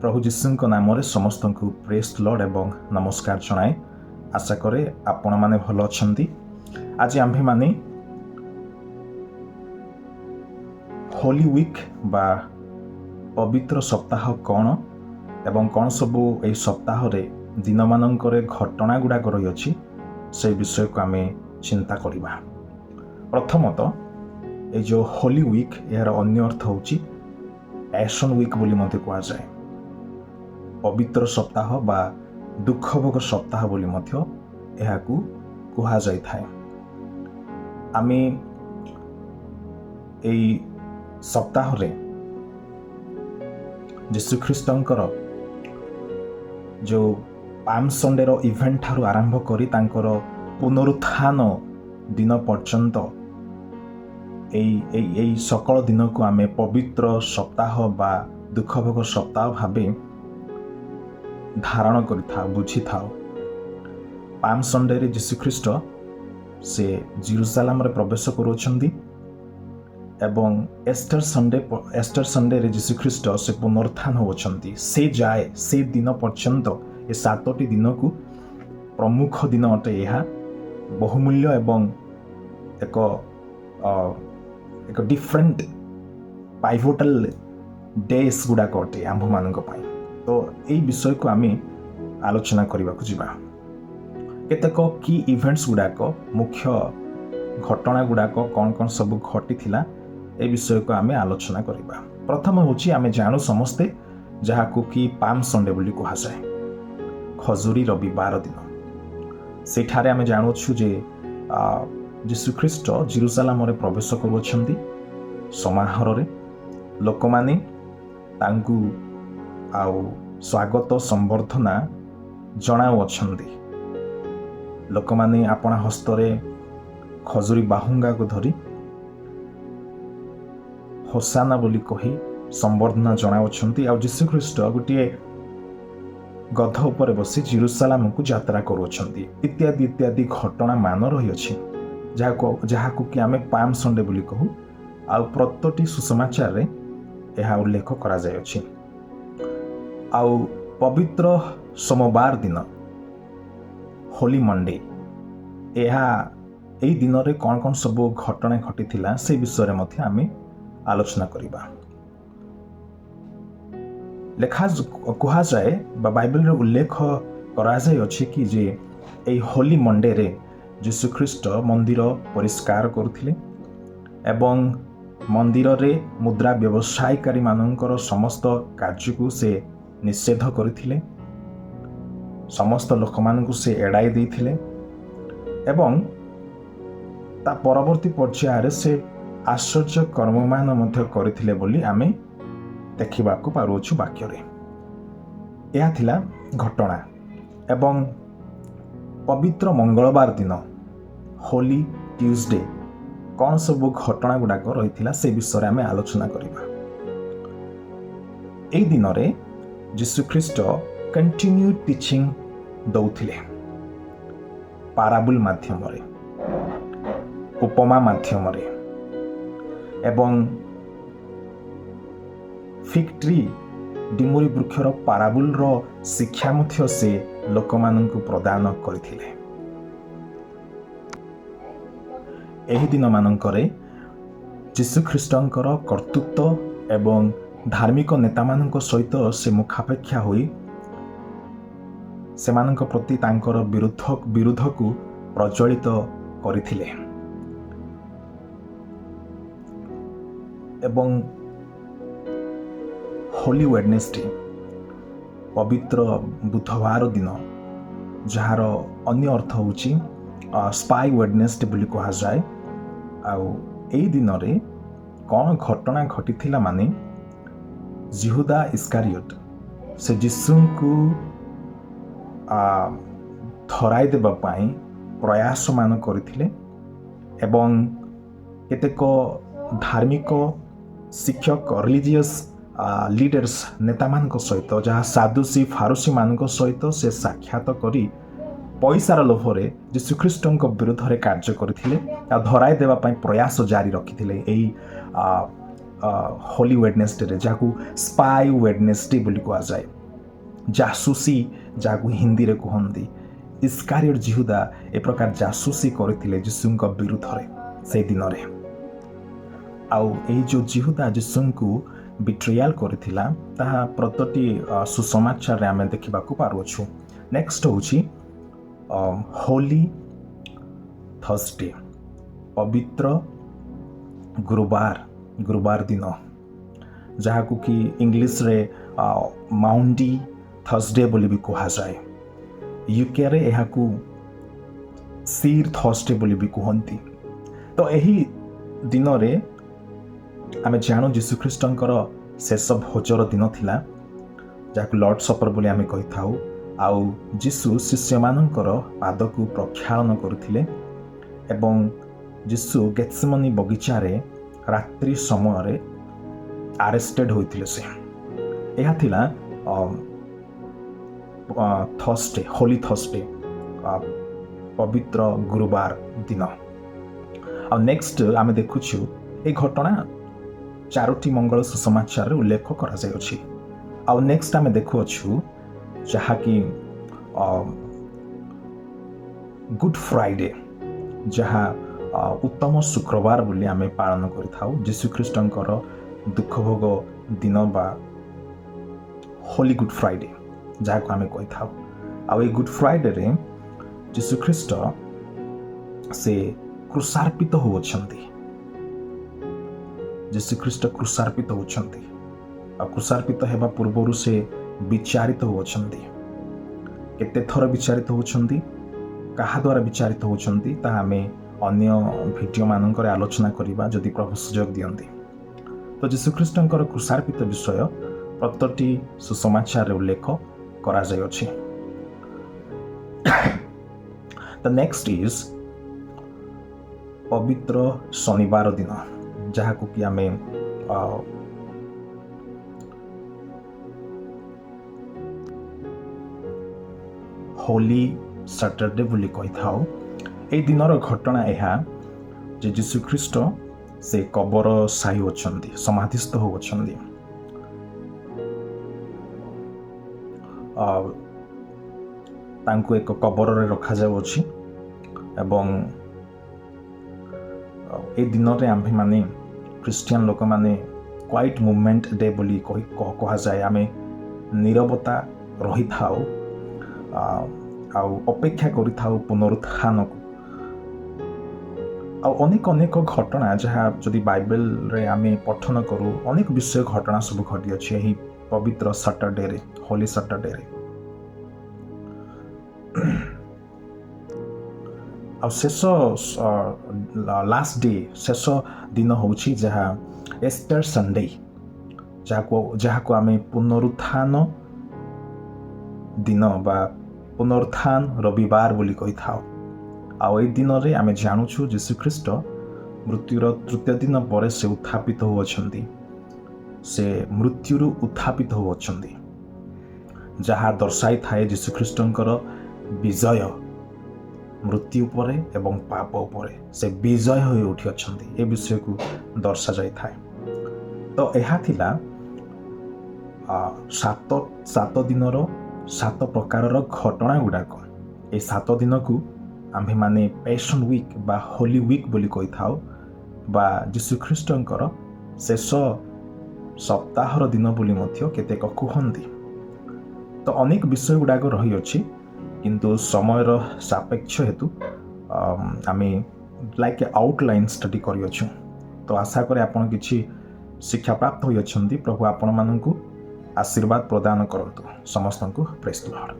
प्रभु जीशुଙ୍କ नामରେ ସମସ୍ତଙ୍କୁ ପ୍ରେଜ୍ ଲର୍ଡ ଏବଂ ନମସ୍କାର ଜଣାଏ। ଆଶା କରେ ଆପଣମାନେ ଭଲ ଅଛନ୍ତି। ଆଜି ଆମ୍ଭେମାନେ ହୋଲି ୱିକ୍ ବା ପବିତ୍ର ସପ୍ତାହ କ'ଣ ଏବଂ କ'ଣ ସବୁ ଏହି ସପ୍ତାହରେ ଦିନମାନଙ୍କରେ ଘଟଣା ଗୁଡ଼ାକ ରହିଅଛି ସେ ବିଷୟକୁ ଆମେ ଚିନ୍ତା କରିବା। ପ୍ରଥମତଃ এই ଯେଉଁ ହୋଲି ୱିକ୍ ଏହାର ଅନ୍ୟ ଅର୍ଥ ହେଉଛି ପ୍ୟାସନ୍ ୱିକ୍ ବୋଲି ମଧ୍ୟ କୁହାଯାଏ। ପବିତ୍ର ସପ୍ତାହ ବା ଦୁଃଖ ଭୋଗ ସପ୍ତାହ ବୋଲି ମଧ୍ୟ ଏହାକୁ କୁହାଯାଇଥାଏ। ଆମେ ଏହି ସପ୍ତାହରେ ଯୀଶୁଖ୍ରୀଷ୍ଟଙ୍କର ଯେଉଁ ପାମ୍ ସଣ୍ଡେର ଇଭେଣ୍ଟ ଠାରୁ ଆରମ୍ଭ କରି ତାଙ୍କର ପୁନରୁତ୍ଥାନ ଦିନ ପର୍ଯ୍ୟନ୍ତ এই ସକଳ ଦିନକୁ ଆମେ ପବିତ୍ର ସପ୍ତାହ ବା ଦୁଃଖ ଭୋଗ ସପ୍ତାହ ଭାବେ ଧାରଣ କରିଥାଉ, ବୁଝିଥାଉ। ପାମ୍ ସଣ୍ଡେରେ ଯୀଶୁଖ୍ରୀଷ୍ଟ ସେ ଜେରୁସାଲେମରେ ପ୍ରବେଶ କରୁଅଛନ୍ତି ଏବଂ ଏଷ୍ଟର ସଣ୍ଡେରେ ଯୀଶୁଖ୍ରୀଷ୍ଟ ସେ ପୁନରୁତ୍ଥାନ ହେଉଛନ୍ତି। ସେ ଦିନ ପର୍ଯ୍ୟନ୍ତ ଏ 7ଟି ଦିନକୁ ପ୍ରମୁଖ ଦିନ ଅଟେ। ଏହା ବହୁମୂଲ୍ୟ ଏବଂ ଏକ ଡିଫରେଣ୍ଟ ପାଇଭୋଟାଲ ଡେସ୍ ଗୁଡ଼ାକ ଅଟେ ଆମ୍ଭମାନଙ୍କ ପାଇଁ। ତ ଏଇ ବିଷୟକୁ ଆମେ ଆଲୋଚନା କରିବାକୁ ଯିବା। କେତେକ କି ଇଭେଣ୍ଟସ୍ ଗୁଡ଼ାକ, ମୁଖ୍ୟ ଘଟଣା ଗୁଡ଼ାକ କ'ଣ କ'ଣ ସବୁ ଘଟିଥିଲା ଏ ବିଷୟକୁ ଆମେ ଆଲୋଚନା କରିବା। ପ୍ରଥମ ହେଉଛି, ଆମେ ଜାଣୁ ସମସ୍ତେ ଯାହାକୁ କି ପାମ୍ ସଣ୍ଡେ ବୋଲି କୁହାଯାଏ, ଖଜୁରୀ ରବିବାର ଦିନ। ସେଠାରେ ଆମେ ଜାଣୁଛୁ ଯେ ଯୀଶୁଖ୍ରୀଷ୍ଟ ଜେରୁସାଲେମରେ ପ୍ରବେଶ କରୁଅଛନ୍ତି। ସମାରୋହରେ ଲୋକମାନେ ତାଙ୍କୁ ଆଉ ସ୍ୱାଗତ ସମ୍ବର୍ଦ୍ଧନା ଜଣାଉଅଛନ୍ତି। ଲୋକମାନେ ଆପଣା ହସ୍ତରେ ଖଜୁରୀ ବାହୁଙ୍ଗାକୁ ଧରି ହୋସାନା ବୋଲି କହି ସମ୍ବର୍ଦ୍ଧନା ଜଣାଉଛନ୍ତି। ଆଉ ଯୀଶୁଖ୍ରୀଷ୍ଟ ଗୋଟିଏ ଗଧ ଉପରେ ବସି ଜେରୁସାଲେମକୁ ଯାତ୍ରା କରୁଅଛନ୍ତି। ଇତ୍ୟାଦି ଇତ୍ୟାଦି ଘଟଣା ମାନ ରହିଅଛି, ଯାହାକୁ କି ଆମେ ପାମ୍ ସଣ୍ଡେ ବୋଲି କହୁ। ଆଉ ପ୍ରତ୍ୟେକଟି ସୁସମାଚାରରେ ଏହା ଉଲ୍ଲେଖ କରାଯାଇଅଛି। ଆଉ ପବିତ୍ର ସୋମବାର ଦିନ ହୋଲି ମଣ୍ଡେ, ଏହି ଦିନରେ କ'ଣ କ'ଣ ସବୁ ଘଟଣା ଘଟିଥିଲା ସେ ବିଷୟରେ ମଧ୍ୟ ଆମେ ଆଲୋଚନା କରିବା। କୁହାଯାଏ ବା ବାଇବେଲରେ ଉଲ୍ଲେଖ କରାଯାଇଅଛି କି ଯେ ଏହି ହୋଲି ମଣ୍ଡେରେ ଯୀଶୁଖ୍ରୀଷ୍ଟ ମନ୍ଦିର ପରିଷ୍କାର କରୁଥିଲେ ଏବଂ ମନ୍ଦିରରେ ମୁଦ୍ରା ବ୍ୟବସାୟୀକାରୀ ମାନଙ୍କର ସମସ୍ତ କାର୍ଯ୍ୟକୁ ସେ ନିଷେଧ କରିଥିଲେ। ସମସ୍ତ ଲୋକମାନଙ୍କୁ ସେ ଏଡ଼ାଇ ଦେଇଥିଲେ ଏବଂ ତା ପରବର୍ତ୍ତୀ ପର୍ଯ୍ୟାୟରେ ସେ ଆଶ୍ଚର୍ଯ୍ୟ କର୍ମମାନ ମଧ୍ୟ କରିଥିଲେ ବୋଲି ଆମେ ଦେଖିବାକୁ ପାରୁଅଛୁ ବାକ୍ୟରେ। ଏହା ଥିଲା ଘଟଣା। ଏବଂ ପବିତ୍ର ମଙ୍ଗଳବାର ଦିନ ହୋଲି ଟ୍ୟୁଜଡେ କ'ଣ ସବୁ ଘଟଣା ଗୁଡ଼ାକ ରହିଥିଲା ସେ ବିଷୟରେ ଆମେ ଆଲୋଚନା କରିବା। ଏହି ଦିନରେ ଯୀଶୁଖ୍ରୀଷ୍ଟ କଣ୍ଟିନ୍ୟୁ ଟିଚିଂ ଦେଉଥିଲେ, ପାରାବୁଲ୍ ମାଧ୍ୟମରେ, ଉପମା ମାଧ୍ୟମରେ ଏବଂ ଫିଗ୍ ଟ୍ରି ଡିମୁରି ବୃକ୍ଷର ପାରାବୁଲ୍ର ଶିକ୍ଷା ମଧ୍ୟ ସେ ଲୋକମାନଙ୍କୁ ପ୍ରଦାନ କରିଥିଲେ। ଏହି ଦିନମାନଙ୍କରେ ଯୀଶୁଖ୍ରୀଷ୍ଟଙ୍କର କର୍ତ୍ତୃତ୍ୱ ଏବଂ ଧାର୍ମିକ ନେତାମାନଙ୍କ ସହିତ ସେ ମୁଖାପେକ୍ଷା ହୋଇ ସେମାନଙ୍କ ପ୍ରତି ତାଙ୍କର ବିରୁଦ୍ଧକୁ ପ୍ରଜ୍ୱଳିତ କରିଥିଲେ। ଏବଂ ହୋଲି ୱେଡନେସଡେ, ପବିତ୍ର ବୁଧବାର ଦିନ, ଯାହାର ଅନ୍ୟ ଅର୍ଥ ହେଉଛି ସ୍ପାଇ ୱେଡନେସଡେ ବୋଲି କୁହାଯାଏ। ଆଉ ଏହି ଦିନରେ କ'ଣ ଘଟଣା ଘଟିଥିଲା ମାନେ ଜିହୁଦା ଇସ୍କାରିଓଟ ସେ ଯୀଶୁଙ୍କୁ ଧରାଇ ଦେବା ପାଇଁ ପ୍ରୟାସମାନ କରିଥିଲେ ଏବଂ କେତେକ ଧାର୍ମିକ ଶିକ୍ଷକ, ରିଲିଜିୟସ୍ ଲିଡର୍ସ, ନେତାମାନଙ୍କ ସହିତ, ଯାହା ସାଦୁସି ଫାରୁସି ମାନଙ୍କ ସହିତ ସେ ସାକ୍ଷାତ କରି ପଇସାର ଲୋଭରେ ଯୀଶୁଖ୍ରୀଷ୍ଟଙ୍କ ବିରୁଦ୍ଧରେ କାର୍ଯ୍ୟ କରିଥିଲେ ଆଉ ଧରାଇ ଦେବା ପାଇଁ ପ୍ରୟାସ ଜାରି ରଖିଥିଲେ। ଏହି होली वेडनेसडे जहाँ स्पाई वेडनेसडे बोली कहुए जासूसी जहाँ हिंदी रे कहती इस्कारियोट जिहुदा ए प्रकार जासूसी करथिले यीशु विरुद्ध से दिन रे आउ ए जो जिहुदा यीशु को बिट्रियाल करथिला ताहा प्रतटी सुसमाचार रे आमे देखिबा को पारुछु। नेक्स्ट होची होली थर्सडे पवित्र गुरुवार दिन जहाँ को कि इंग्लिश रे माउंडी थर्सडे बोली भी कहा जाए। यूके रे यह सीर थर्सडे बोली भी कहती। तो यही दिन रे आमे जानू जीशु ख्रीष्टंकर शेष भोजर दिन थिला जहाँ लॉर्ड सपर बोली आमे कहि थाउ। आउ जीशु शिष्य मानकर पाद को प्रक्षालन करथिले एवं जीशु गेत्सेमनी बगीचा रे रात्रि समय रे आरेस्टेड होइथिले से यह थिला थर्सडे होली थर्सडे पवित्र गुरुवार दिन। आ नेक्स्ट आमे देखुछु ए घटना चारोटी मंगल सुसमाचार उल्लेख करा जाय अछि। आ नेक्स्ट आमे देखुछु जहाँ कि गुड फ्राइडे जहाँ उत्तम शुक्रवार बोली आमे पालन करिथाउ जीशु ख्रीष्टंकर दुख भोग दिन बा होली गुड फ्राइडे जहाँ को आमे कहि थाउ। आ ए गुड फ्राइडे रे जीशु ख्रीष्ट से क्रूसार्पित होउछंती। जीशु ख्रीष्ट क्रूसार्पित होउछंती आ क्रूसार्पित हेबा पूर्वरु से विचारित होउछंती। केते थर विचारित होउछंती कहा द्वारा विचारित होउछंती ता आमे अन्य भिडियो मानकर आलोचना करिबा जदि प्रभु सुजोग दियंती। तो जीशु ख्रीष्टंकर क्रूसार्पित विषय प्रत्येकटी सुसमाचार उल्लेख करा जाय अछि। द नेक्स्ट इज पवित्र शनिवार दिन जहाँ को कि आमे होली सैटरडे बोली कहि थाउ। ए दिनर घटना यह जे जीशु ख्रीष्ट से कबर साई होछंती समाधिस्थ होछंती। तांको एक कबर रे रखा जाउछि एवं ए दिन रे आम्भे माने क्रिश्चियन लोक माने क्वाइट मूवमेंट डे बोली कहा जाए। आमे नीरवता रही थाउ अपेक्षा करि थाउ पुनरुत्थान को। अनेक अनेक घटना जहाँ जदि बाइबल रे आमे पठन करू अनेक विषय घटना सब घटी अछि एही पवित्र सैटरडे रे होली सैटरडे रे। आ शेष लास्ट डे शेष दिन होछि जहाँ एस्टर संडे जहाँ को आमे पुनरुत्थान दिन बा पुनरुत्थान रविवार बोली कहि थाउ। आ दिन रे आमे जानुछु जीशु ख्रीष्ट मृत्युर तृतीय दिन पर से उत्थापित होउछंती। से मृत्युरु उत्थापित होउछंती जहाँ दर्शाई थाए जीशु ख्रीष्टंकर विजय मृत्यु पर एवं पाप पर से विजय होई उठी अछंती ए विषय को दर्शा जाई थाए। तो एहा थिला सात दिनर 7 प्रकार घटना गुड़ाक। ए 7 दिन को आम्भे माने पैशन वीक बा होली वीक बोली कहि थाउ बा जीशु ख्रीष्टंकर शेष सप्ताहर दिन बोली मध्य केतेक कहंती। तो अनेक विषय गुड़ाक रही अछि किंतु समयर सापेक्ष हेतु आमे लाइक आउटलाइन स्टडी करि अछु। तो आशा करे आपण किछि शिक्षा प्राप्त होई अछंती। प्रभु आपण माननकु आशीर्वाद प्रदान करंतु। समस्तंकु प्रेज द लॉर्ड।